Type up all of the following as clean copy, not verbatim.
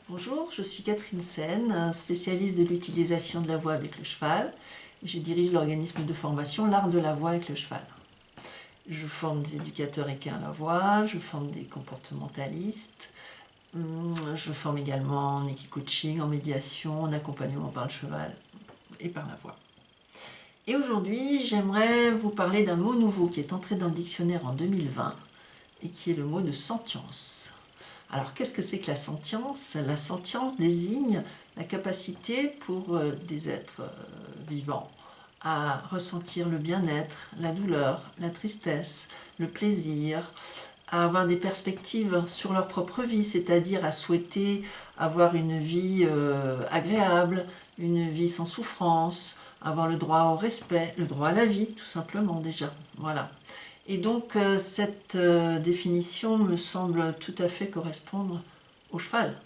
Bonjour, je suis Catherine Sen, spécialiste de l'utilisation de la voix avec le cheval. Je dirige l'organisme de formation L'Art de la voix avec le cheval. Je forme des éducateurs équins à la voix, je forme des comportementalistes, je forme également en équicoaching, en médiation, en accompagnement par le cheval et par la voix. Et aujourd'hui, j'aimerais vous parler d'un mot nouveau qui est entré dans le dictionnaire en 2020 et qui est le mot de sentience. Alors, qu'est-ce que c'est que la sentience? La sentience désigne la capacité pour des êtres vivants à ressentir le bien-être, la douleur, la tristesse, le plaisir, à avoir des perspectives sur leur propre vie, c'est-à-dire à souhaiter avoir une vie agréable, une vie sans souffrance, avoir le droit au respect, le droit à la vie, tout simplement déjà. Voilà. Et donc cette définition me semble tout à fait correspondre au cheval.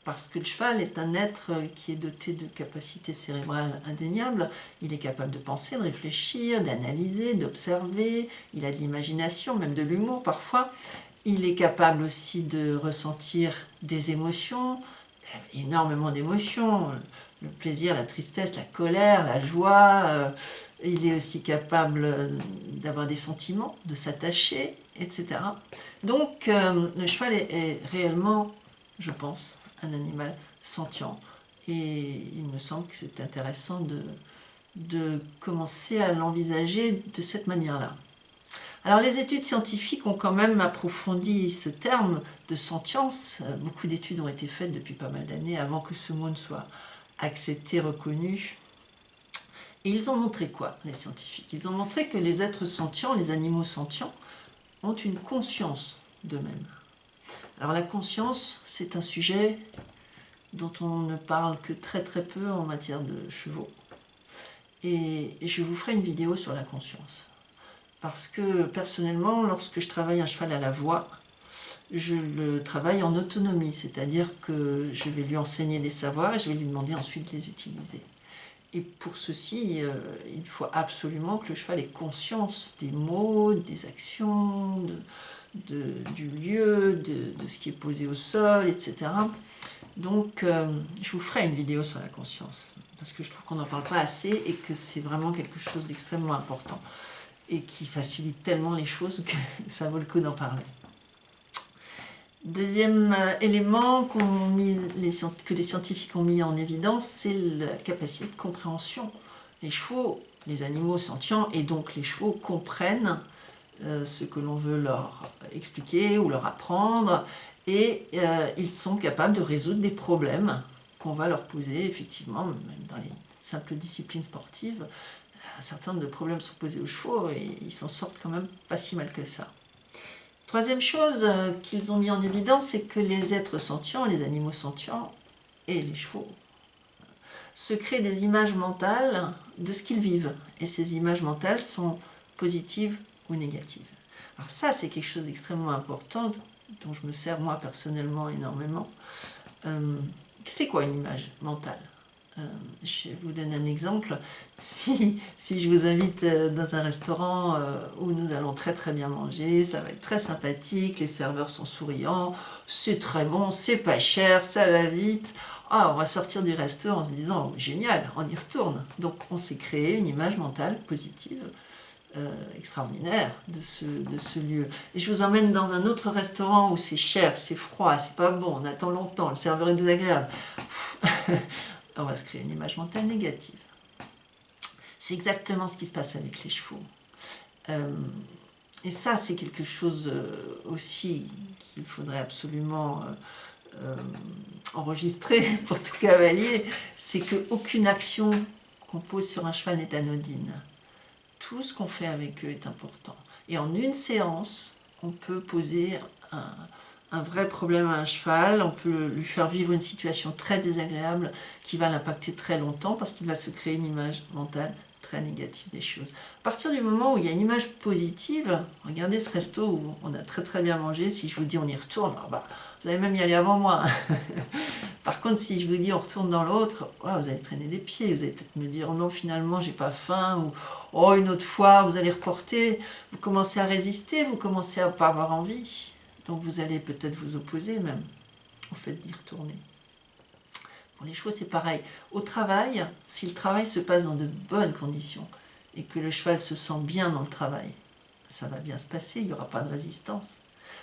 Parce que le cheval est un être qui est doté de capacités cérébrales indéniables. Il est capable de penser, de réfléchir, d'analyser, d'observer. Il a de l'imagination, même de l'humour parfois. Il est capable aussi de ressentir des émotions, énormément d'émotions. Le plaisir, la tristesse, la colère, la joie. Il est aussi capable d'avoir des sentiments, de s'attacher, etc. Donc le cheval est réellement, je pense, un animal sentient. Et il me semble que c'est intéressant de commencer à l'envisager de cette manière-là. Alors les études scientifiques ont quand même approfondi ce terme de sentience. Beaucoup d'études ont été faites depuis pas mal d'années avant que ce mot ne soit accepté, reconnu. Et ils ont montré quoi, les scientifiques? Ils ont montré que les êtres sentients, les animaux sentients, ont une conscience d'eux-mêmes. Alors la conscience, c'est un sujet dont on ne parle que très très peu en matière de chevaux. Et je vous ferai une vidéo sur la conscience. Parce que personnellement, lorsque je travaille un cheval à la voix, je le travaille en autonomie, c'est-à-dire que je vais lui enseigner des savoirs et je vais lui demander ensuite de les utiliser. Et pour ceci, il faut absolument que le cheval ait conscience des mots, des actions, du lieu, de ce qui est posé au sol, etc. Donc, je vous ferai une vidéo sur la conscience, parce que je trouve qu'on n'en parle pas assez et que c'est vraiment quelque chose d'extrêmement important et qui facilite tellement les choses que ça vaut le coup d'en parler. Deuxième élément que les scientifiques ont mis en évidence, c'est la capacité de compréhension. Les chevaux, les animaux sentients et donc les chevaux comprennent ce que l'on veut leur expliquer ou leur apprendre et ils sont capables de résoudre des problèmes qu'on va leur poser, effectivement, même dans les simples disciplines sportives. Un certain nombre de problèmes sont posés aux chevaux et ils s'en sortent quand même pas si mal que ça. Troisième chose qu'ils ont mis en évidence, c'est que les êtres sentients, les animaux sentients et les chevaux se créent des images mentales de ce qu'ils vivent. Et ces images mentales sont positives ou négatives. Alors ça, c'est quelque chose d'extrêmement important, dont je me sers moi personnellement énormément. C'est quoi une image mentale? Je vais vous donner un exemple. Si je vous invite dans un restaurant où nous allons très très bien manger, ça va être très sympathique, les serveurs sont souriants, c'est très bon, c'est pas cher, ça va vite. Ah, on va sortir du resto en se disant oh, génial, on y retourne. Donc on s'est créé une image mentale positive, extraordinaire de ce lieu. Et je vous emmène dans un autre restaurant où c'est cher, c'est froid, c'est pas bon, on attend longtemps, le serveur est désagréable. On va se créer une image mentale négative. C'est exactement ce qui se passe avec les chevaux. Et ça, c'est quelque chose aussi qu'il faudrait absolument enregistrer pour tout cavalier, c'est qu'aucune action qu'on pose sur un cheval n'est anodine. Tout ce qu'on fait avec eux est important. Et en une séance, on peut poser un vrai problème à un cheval, on peut lui faire vivre une situation très désagréable qui va l'impacter très longtemps parce qu'il va se créer une image mentale très négative des choses. À partir du moment où il y a une image positive, regardez ce resto où on a très très bien mangé, si je vous dis on y retourne, vous allez même y aller avant moi. Par contre, si je vous dis on retourne dans l'autre, vous allez traîner des pieds, vous allez peut-être me dire oh non finalement j'ai pas faim, ou oh une autre fois, vous allez reporter, vous commencez à résister, vous commencez à pas avoir envie. Donc vous allez peut-être vous opposer même. au fait d'y retourner. Pour les chevaux, c'est pareil. Au travail, si le travail se passe dans de bonnes conditions et que le cheval se sent bien dans le travail, ça va bien se passer, il n'y aura pas de résistance.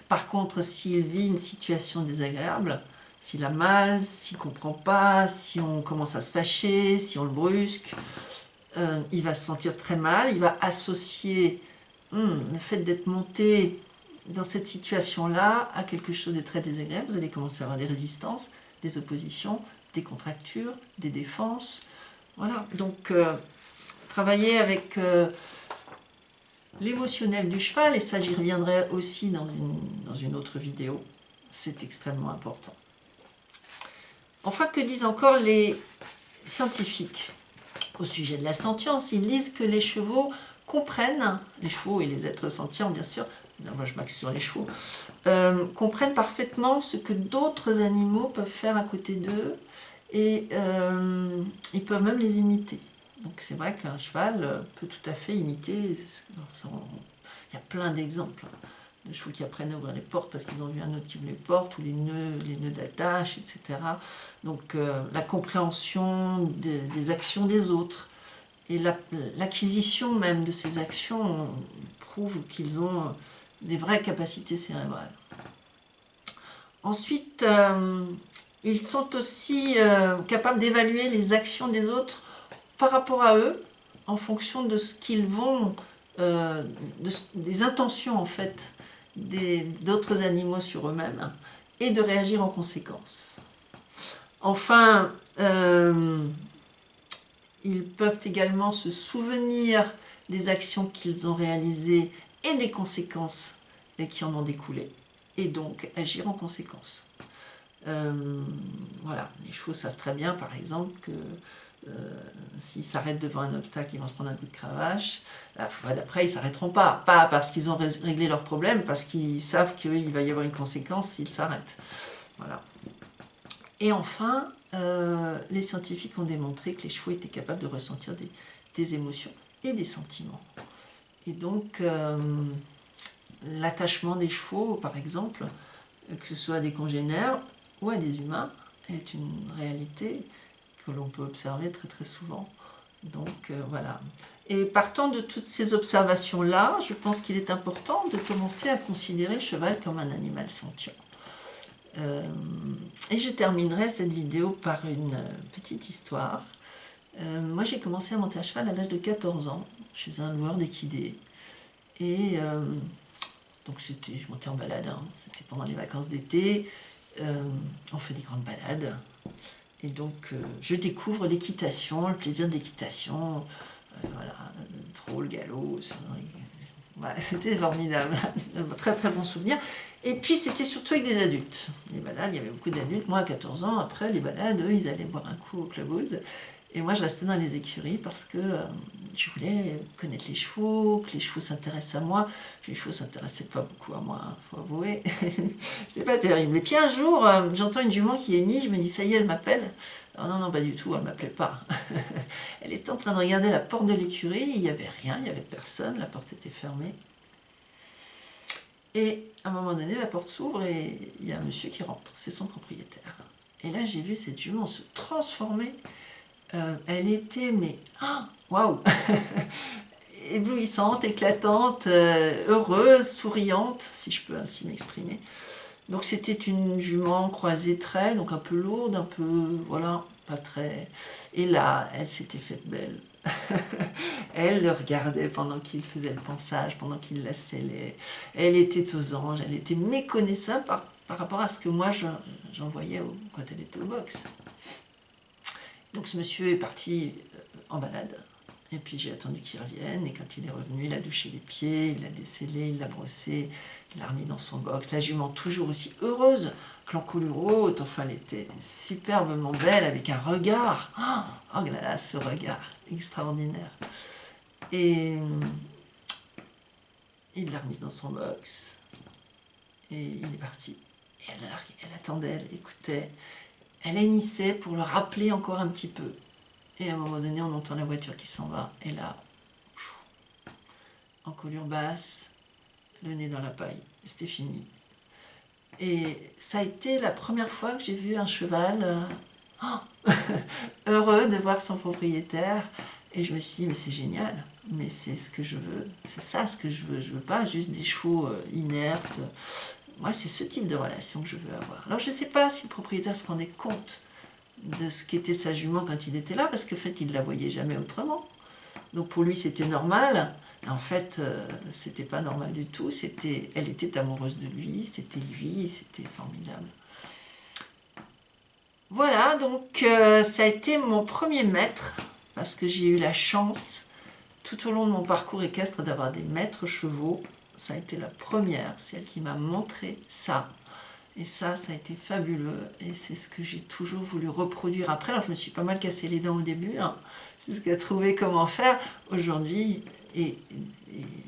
Par contre, s'il vit une situation désagréable, s'il a mal, s'il ne comprend pas, si on commence à se fâcher, si on le brusque, il va se sentir très mal, il va associer le fait d'être monté dans cette situation-là à quelque chose de très désagréable. Vous allez commencer à avoir des résistances, des oppositions, des contractures, des défenses. Voilà, donc travailler avec l'émotionnel du cheval, et ça j'y reviendrai aussi dans une autre vidéo, c'est extrêmement important. Enfin, que disent encore les scientifiques au sujet de la sentience? Ils disent que les chevaux comprennent, les chevaux et les êtres sentients bien sûr, moi je m'axe sur les chevaux, comprennent parfaitement ce que d'autres animaux peuvent faire à côté d'eux, et ils peuvent même les imiter. Donc c'est vrai qu'un cheval peut tout à fait imiter, il y a plein d'exemples de chevaux qui apprennent à ouvrir les portes parce qu'ils ont vu un autre qui ouvre les portes, ou les nœuds d'attache, etc. Donc la compréhension des actions des autres, et l'acquisition même de ces actions prouve qu'ils ont des vraies capacités cérébrales. Ensuite, ils sont aussi capables d'évaluer les actions des autres par rapport à eux, en fonction de ce qu'ils vont, des intentions en fait d'autres animaux sur eux-mêmes, et de réagir en conséquence. Enfin, ils peuvent également se souvenir des actions qu'ils ont réalisées et des conséquences qui en ont découlé, et donc agir en conséquence. Voilà, les chevaux savent très bien, par exemple, que s'ils s'arrêtent devant un obstacle, ils vont se prendre un coup de cravache. La fois d'après, ils ne s'arrêteront pas. Pas parce qu'ils ont réglé leurs problèmes, parce qu'ils savent qu'il va y avoir une conséquence s'ils s'arrêtent. Voilà. Et enfin, les scientifiques ont démontré que les chevaux étaient capables de ressentir des émotions et des sentiments. Et donc, l'attachement des chevaux, par exemple, que ce soit à des congénères ou à des humains, est une réalité que l'on peut observer très très souvent. Donc voilà. Et partant de toutes ces observations-là, je pense qu'il est important de commencer à considérer le cheval comme un animal sentient. Et je terminerai cette vidéo par une petite histoire. Moi j'ai commencé à monter à cheval à l'âge de 14 ans, chez un loueur d'équidés. Et donc je montais en balade, hein. C'était pendant les vacances d'été, on fait des grandes balades. Et donc, je découvre l'équitation, le plaisir de l'équitation, voilà, le trot, le galop, voilà, c'était formidable, un très très bon souvenir. Et puis, c'était surtout avec des adultes. Les balades, il y avait beaucoup d'adultes. Moi, à 14 ans, après les balades, eux, ils allaient boire un coup au clubhouse. Et moi, je restais dans les écuries parce que je voulais connaître les chevaux, que les chevaux s'intéressent à moi. Puis les chevaux ne s'intéressaient pas beaucoup à moi, il faut avouer. C'est pas terrible. Et puis un jour, j'entends une jument qui hennit, je me dis, ça y est, elle m'appelle. Alors non, non, pas du tout, elle ne m'appelait pas. Elle était en train de regarder la porte de l'écurie, il n'y avait rien, il n'y avait personne, la porte était fermée. Et à un moment donné, la porte s'ouvre et il y a un monsieur qui rentre, c'est son propriétaire. Et là, j'ai vu cette jument se transformer. Elle était, mais waouh, éblouissante, éclatante, heureuse, souriante, si je peux ainsi m'exprimer. Donc c'était une jument croisée trait, donc un peu lourde, un peu, voilà, pas très... Et là, elle s'était faite belle. Elle le regardait pendant qu'il faisait le pansage, pendant qu'il la scellait. Elle était aux anges, elle était méconnaissable par rapport à ce que moi j'en voyais quand elle était au box. Donc ce monsieur est parti en balade, et puis j'ai attendu qu'il revienne, et quand il est revenu, il a douché les pieds, il l'a décellé, il l'a brossé, il l'a remis dans son box. La jument toujours aussi heureuse, que l'encolure haute, enfin elle était superbement belle, avec un regard, oh là là, ce regard extraordinaire. Et il l'a remise dans son box, et il est parti. Et elle attendait, elle écoutait, elle hennissait pour le rappeler encore un petit peu. Et à un moment donné, on entend la voiture qui s'en va. Et là, encolure basse, le nez dans la paille. C'était fini. Et ça a été la première fois que j'ai vu un cheval heureux de voir son propriétaire. Et je me suis dit, mais c'est génial, mais c'est ce que je veux, c'est ça ce que je veux. Je veux pas juste des chevaux inertes. Moi, c'est ce type de relation que je veux avoir. Alors, je ne sais pas si le propriétaire se rendait compte de ce qu'était sa jument quand il était là, parce qu'en fait, il ne la voyait jamais autrement. Donc, pour lui, c'était normal. En fait, c'était pas normal du tout. Elle était amoureuse de lui, c'était formidable. Voilà, donc ça a été mon premier maître, parce que j'ai eu la chance, tout au long de mon parcours équestre, d'avoir des maîtres chevaux. Ça a été la première, c'est elle qui m'a montré ça. Et ça a été fabuleux, et c'est ce que j'ai toujours voulu reproduire après. Alors je me suis pas mal cassé les dents au début, hein, jusqu'à trouver comment faire. Aujourd'hui, et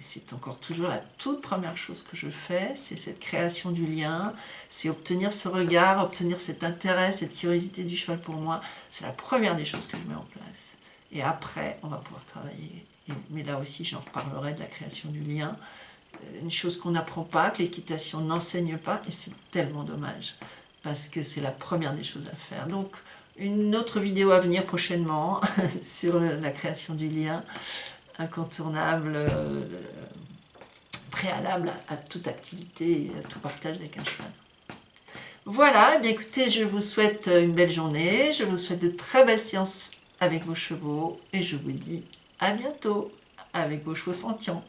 c'est encore toujours la toute première chose que je fais, c'est cette création du lien, c'est obtenir ce regard, obtenir cet intérêt, cette curiosité du cheval pour moi. C'est la première des choses que je mets en place. Et après, on va pouvoir travailler. Mais là aussi, j'en reparlerai de la création du lien. Une chose qu'on n'apprend pas, que l'équitation n'enseigne pas, et c'est tellement dommage, parce que c'est la première des choses à faire. Donc, une autre vidéo à venir prochainement sur la création du lien, incontournable, préalable à toute activité et à tout partage avec un cheval. Voilà, eh bien écoutez, je vous souhaite une belle journée, je vous souhaite de très belles séances avec vos chevaux, et je vous dis à bientôt avec vos chevaux sentients.